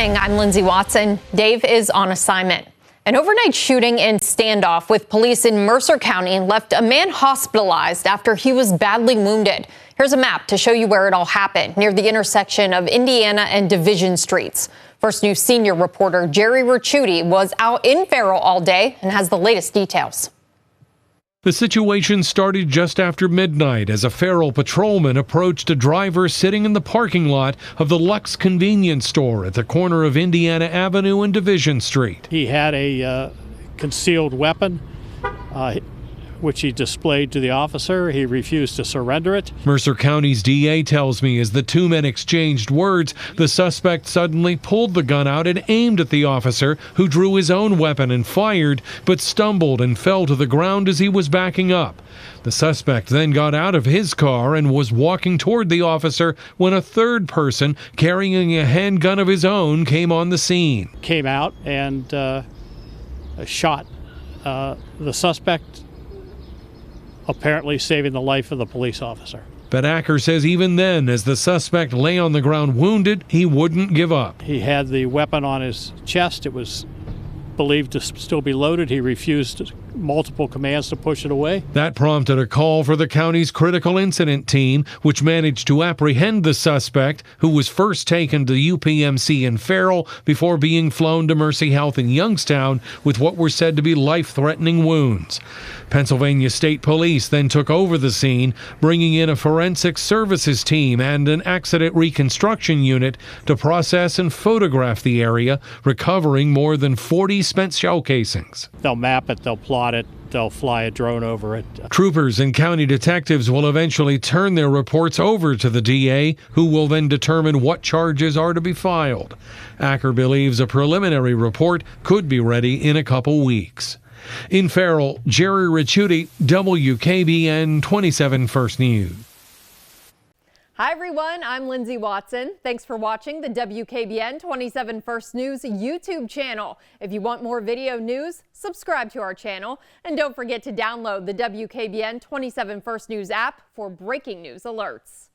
morning. I'm Lindsay Watson. Dave is on assignment. An overnight shooting and standoff with police in Mercer County left a man hospitalized after he was badly wounded. Here's a map to show you where it all happened, near the intersection of Indiana and Division Streets. First News senior reporter Jerry Ricciuti was out in Farrell all day and has the latest details. The situation started just after midnight as a Farrell patrolman approached a driver sitting in the parking lot of the Luxx Convenience store at the corner of Indiana Avenue and Division Street. He had a concealed weapon, which he displayed to the officer. He refused to surrender it. Mercer County's DA tells me as the two men exchanged words, the suspect suddenly pulled the gun out and aimed at the officer, who drew his own weapon and fired, but stumbled and fell to the ground as he was backing up. The suspect then got out of his car and was walking toward the officer when a third person carrying a handgun of his own came on the scene. Came out and shot the suspect, apparently saving the life of the police officer. But Acker says even then, as the suspect lay on the ground wounded, he wouldn't give up. He had the weapon on his chest. It was believed to still be loaded. He refused multiple commands to push it away. That prompted a call for the county's critical incident team, which managed to apprehend the suspect, who was first taken to UPMC in Farrell before being flown to Mercy Health in Youngstown with what were said to be life-threatening wounds. Pennsylvania State Police then took over the scene, bringing in a forensic services team and an accident reconstruction unit to process and photograph the area, recovering more than 40 spent shell casings. They'll map it, they'll plot it, they'll fly a drone over it. Troopers and county detectives will eventually turn their reports over to the DA, who will then determine what charges are to be filed. Acker believes a preliminary report could be ready in a couple weeks. In Farrell, Jerry Ricciuti, WKBN 27 First News. Hi everyone, I'm Lindsay Watson. Thanks for watching the WKBN 27 First News YouTube channel. If you want more video news, subscribe to our channel. And don't forget to download the WKBN 27 First News app for breaking news alerts.